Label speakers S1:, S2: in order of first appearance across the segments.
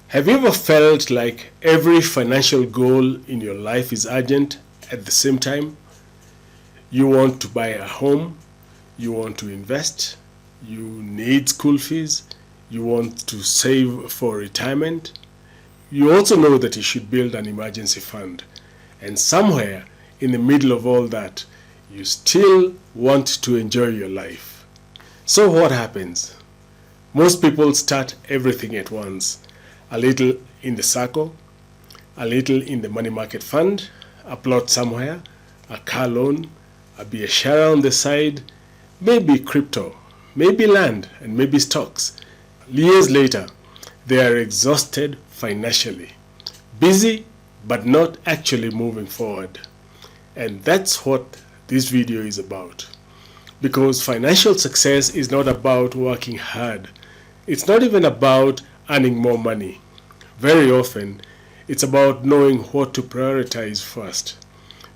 S1: Have you ever felt like every financial goal in your life is urgent at the same time? You want to buy a home, you want to invest, you need school fees, you want to save for retirement. You also know that you should build an emergency fund. And somewhere in the middle of all that, you still want to enjoy your life. So what happens? Most people start everything at once. A little in the circle, a little in the money market fund, a plot somewhere, a car loan, a biashara on the side, maybe crypto, maybe land, and maybe stocks. Years later, they are exhausted financially, busy but not actually moving forward. And that's what this video is about. Because financial success is not about working hard. It's not even about earning more money. Very often, it's about knowing what to prioritize first.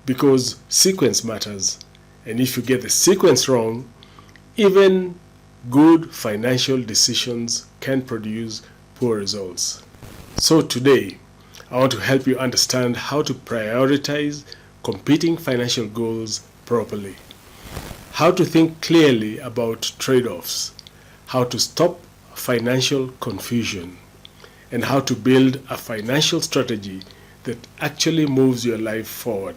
S1: Because sequence matters. And if you get the sequence wrong, even good financial decisions can produce poor results. So today, I want to help you understand how to prioritize competing financial goals properly, how to think clearly about trade-offs, how to stop financial confusion, and how to build a financial strategy that actually moves your life forward.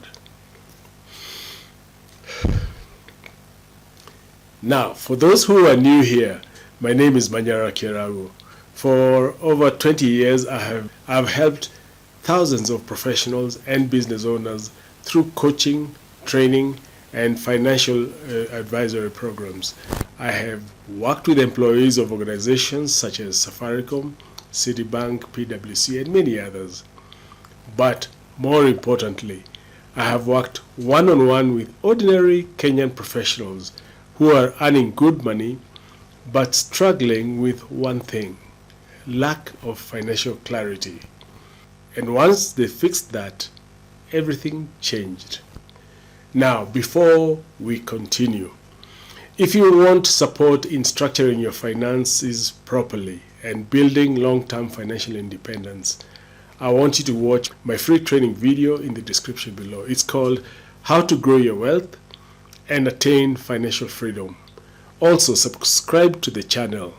S1: Now, for those who are new here, my name is Manyara Kirago. For over 20 years, I've helped thousands of professionals and business owners through coaching, training, and financial advisory programs. I have worked with employees of organizations such as Safaricom, Citibank, PwC, and many others. But more importantly, I have worked one-on-one with ordinary Kenyan professionals who are earning good money but struggling with one thing: lack of financial clarity. And once they fixed that, everything changed. Now, before we continue, if you want support in structuring your finances properly and building long-term financial independence, I want you to watch my free training video in the description below. It's called How to Grow Your Wealth and Attain Financial Freedom. Also, subscribe to the channel.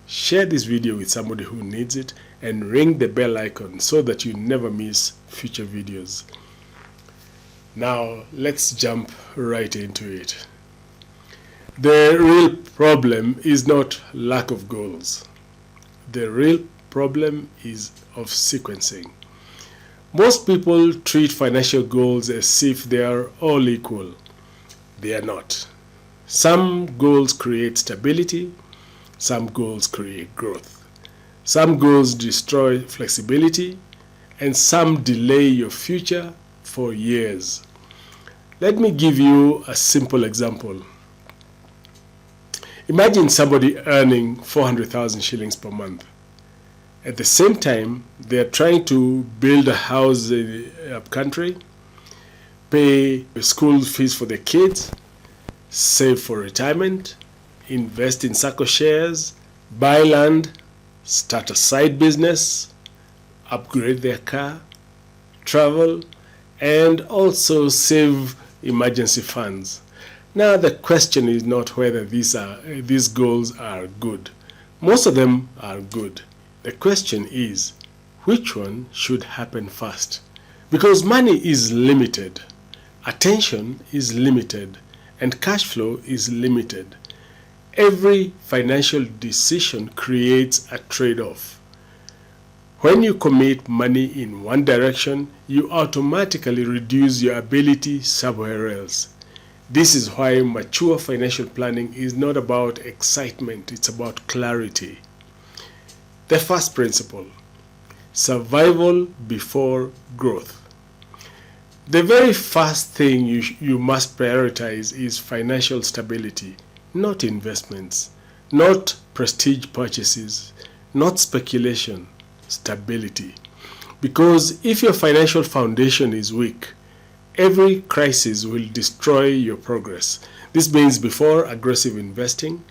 S1: Share this video with somebody who needs it and ring the bell icon so that you never miss future videos. Now, let's jump right into it. The real problem is not lack of goals. The real problem is of sequencing. Most people treat financial goals as if they are all equal. They are not. Some goals create stability, some goals create growth. Some goals destroy flexibility, and some delay your future for years. Let me give you a simple example. Imagine somebody earning 400,000 shillings per month. At the same time, they are trying to build a house in the upcountry, pay school fees for their kids, save for retirement, invest in SACCO shares, buy land, start a side business, upgrade their car, travel, and also save emergency funds. Now, the question is not whether these goals are good. Most of them are good. The question is, which one should happen first? Because money is limited, attention is limited, and cash flow is limited. Every financial decision creates a trade-off. When you commit money in one direction, you automatically reduce your ability somewhere else. This is why mature financial planning is not about excitement, it's about clarity. The first principle: survival before growth. The very first thing you must prioritize is financial stability, not investments, not prestige purchases, not speculation, stability. Because if your financial foundation is weak, every crisis will destroy your progress. This means before aggressive investing,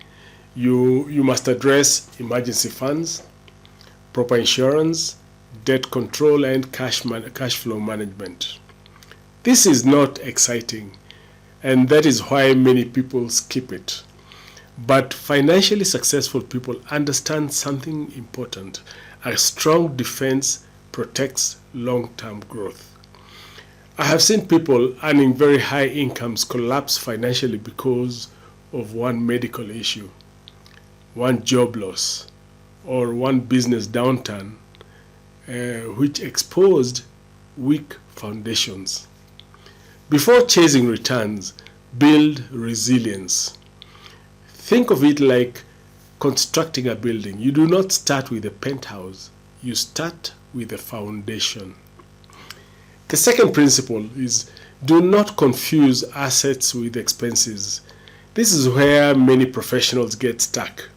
S1: you must address emergency funds, proper insurance, debt control, and cash flow management. This is not exciting, and that is why many people skip it. But financially successful people understand something important. A strong defense protects long-term growth. I have seen people earning very high incomes collapse financially because of one medical issue, one job loss, or one business downturn, which exposed weak foundations. Before chasing returns, build resilience. Think of it like constructing a building. You do not start with a penthouse, you start with a foundation. The second principle is do not confuse assets with expenses. This is where many professionals get stuck.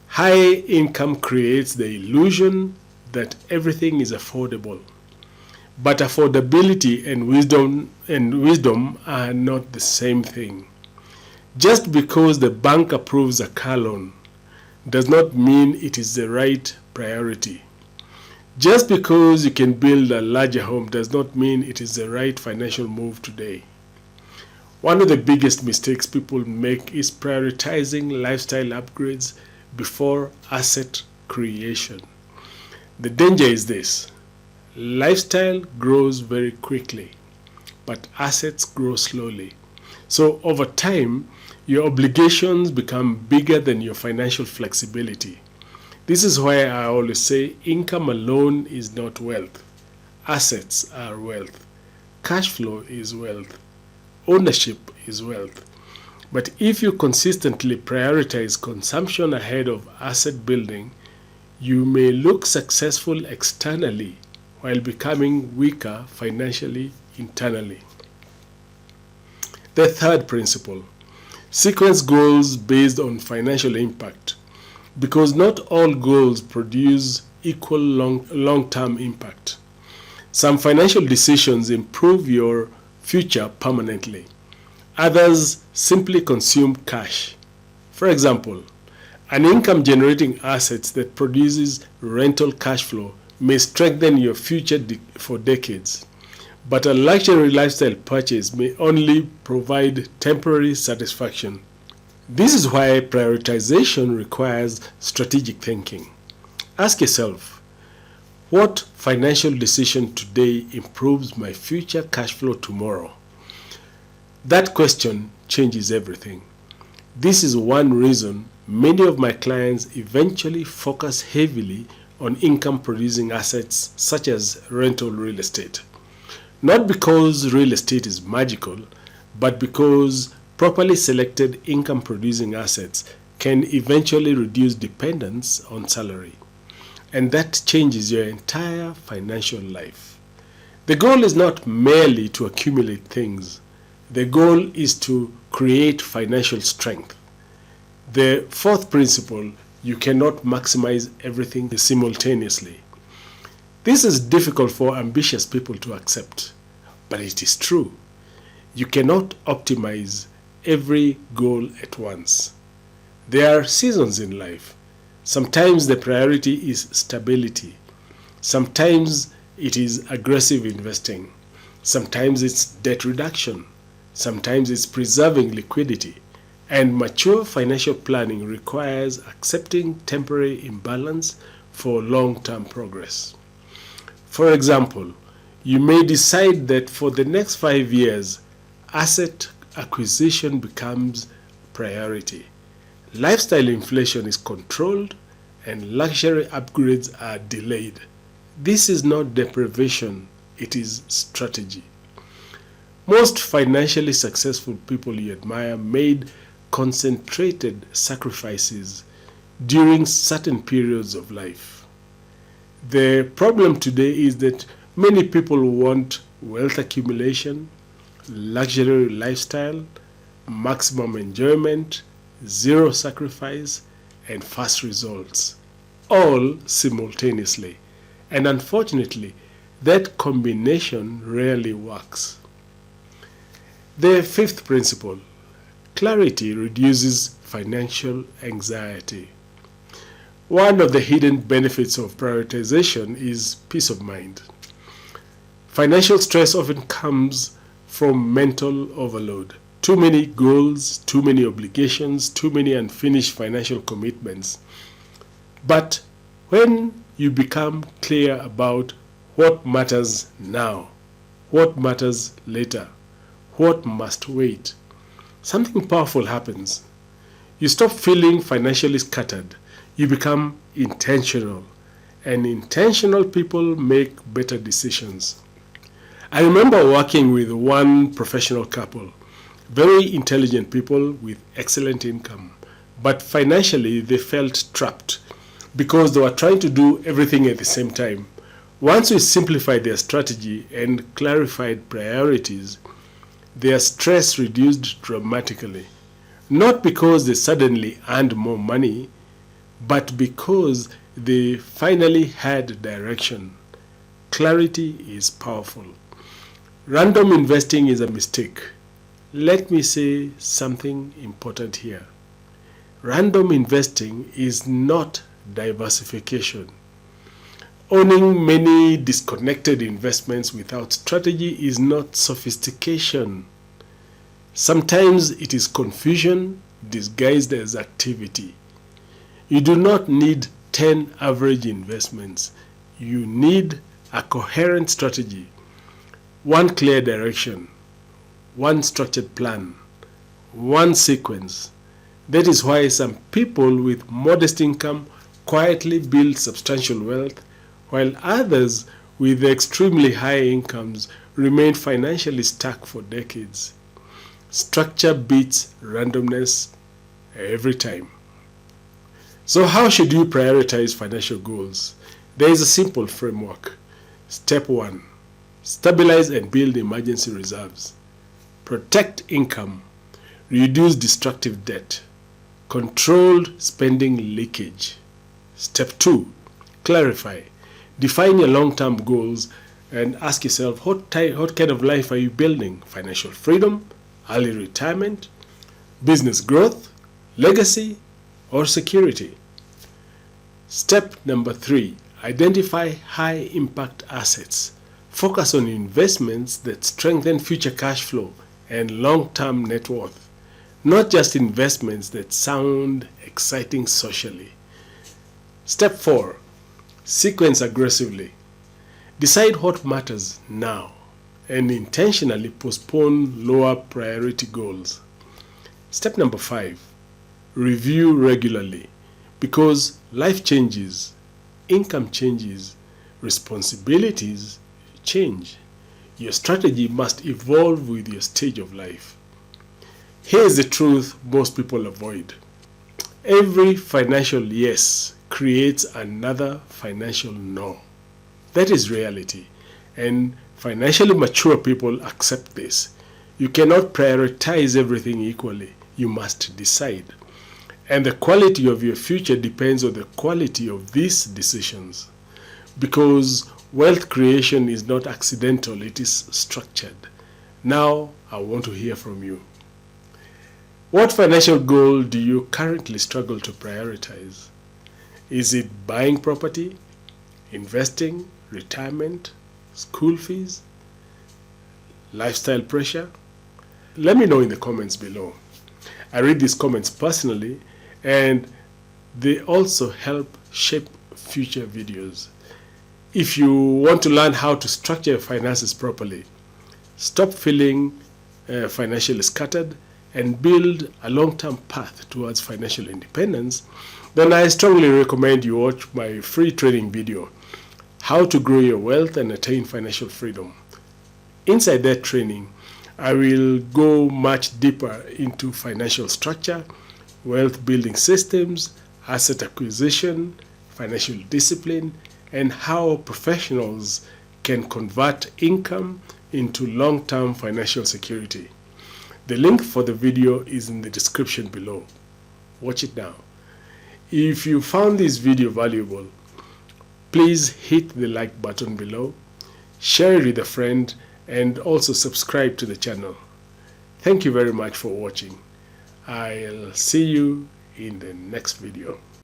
S1: High income creates the illusion that everything is affordable. But affordability and wisdom are not the same thing. Just because the bank approves a car loan does not mean it is the right priority. Just because you can build a larger home does not mean it is the right financial move today. One of the biggest mistakes people make is prioritizing lifestyle upgrades before asset creation. The danger is this: lifestyle grows very quickly, but assets grow slowly. So over time, your obligations become bigger than your financial flexibility. This is why I always say income alone is not wealth. Assets are wealth. Cash flow is wealth. Ownership is wealth. But if you consistently prioritize consumption ahead of asset building, you may look successful externally while becoming weaker financially internally. The third principle: sequence goals based on financial impact. Because not all goals produce equal long-term impact. Some financial decisions improve your future permanently. Others simply consume cash. For example, an income-generating asset that produces rental cash flow may strengthen your future for decades. But a luxury lifestyle purchase may only provide temporary satisfaction. This is why prioritization requires strategic thinking. Ask yourself, what financial decision today improves my future cash flow tomorrow? That question changes everything. This is one reason many of my clients eventually focus heavily on income-producing assets such as rental real estate. Not because real estate is magical, but because properly selected income-producing assets can eventually reduce dependence on salary. And that changes your entire financial life. The goal is not merely to accumulate things. The goal is to create financial strength. The fourth principle: you cannot maximize everything simultaneously. This is difficult for ambitious people to accept, but it is true. You cannot optimize every goal at once. There are seasons in life. Sometimes the priority is stability. Sometimes it is aggressive investing. Sometimes it's debt reduction. Sometimes it's preserving liquidity. And mature financial planning requires accepting temporary imbalance for long-term progress. For example, you may decide that for the next 5 years, asset acquisition becomes priority. Lifestyle inflation is controlled and luxury upgrades are delayed. This is not deprivation, it is strategy. Most financially successful people you admire made concentrated sacrifices during certain periods of life. The problem today is that many people want wealth accumulation, luxury lifestyle, maximum enjoyment, zero sacrifice, and fast results, all simultaneously. And unfortunately, that combination rarely works. The fifth principle: clarity reduces financial anxiety. One of the hidden benefits of prioritization is peace of mind. Financial stress often comes from mental overload. Too many goals, too many obligations, too many unfinished financial commitments. But when you become clear about what matters now, what matters later, what must wait, something powerful happens. You stop feeling financially scattered. You become intentional. And intentional people make better decisions. I remember working with one professional couple, very intelligent people with excellent income, but financially they felt trapped because they were trying to do everything at the same time. Once we simplified their strategy and clarified priorities, their stress reduced dramatically. Not because they suddenly earned more money, but because they finally had direction. Clarity is powerful. Random investing is a mistake. Let me say something important here. Random investing is not diversification. Owning many disconnected investments without strategy is not sophistication. Sometimes it is confusion disguised as activity. You do not need 10 average investments. You need a coherent strategy, one clear direction, one structured plan, one sequence. That is why some people with modest income quietly build substantial wealth, while others with extremely high incomes remain financially stuck for decades. Structure beats randomness every time. So how should you prioritize financial goals? There is a simple framework. Step 1. Stabilize and build emergency reserves. Protect income. Reduce destructive debt. Controlled spending leakage. Step 2. Clarify. Define your long-term goals and ask yourself, what kind of life are you building? Financial freedom, early retirement, business growth, legacy, or security? Step number 3. Identify high-impact assets. Focus on investments that strengthen future cash flow and long-term net worth, not just investments that sound exciting socially. Step 4. Sequence aggressively. Decide what matters now and intentionally postpone lower priority goals. Step number 5. Review regularly, because life changes, income changes, responsibilities change. Your strategy must evolve with your stage of life. Here's the truth most people avoid. Every financial yes creates another financial no. That is reality, and financially mature people accept this. You cannot prioritize everything equally. You must decide. And the quality of your future depends on the quality of these decisions. Because wealth creation is not accidental, it is structured. Now, I want to hear from you. What financial goal do you currently struggle to prioritize? Is it buying property, investing, retirement, school fees, lifestyle pressure? Let me know in the comments below. I read these comments personally, and they also help shape future videos. If you want to learn how to structure your finances properly, stop feeling financially scattered, and build a long-term path towards financial independence, then I strongly recommend you watch my free training video, How to Grow Your Wealth and Attain Financial Freedom. Inside that training, I will go much deeper into financial structure, wealth building systems, asset acquisition, financial discipline, and how professionals can convert income into long-term financial security. The link for the video is in the description below. Watch it now. If you found this video valuable, please hit the like button below, share it with a friend, and also subscribe to the channel. Thank you very much for watching. I'll see you in the next video.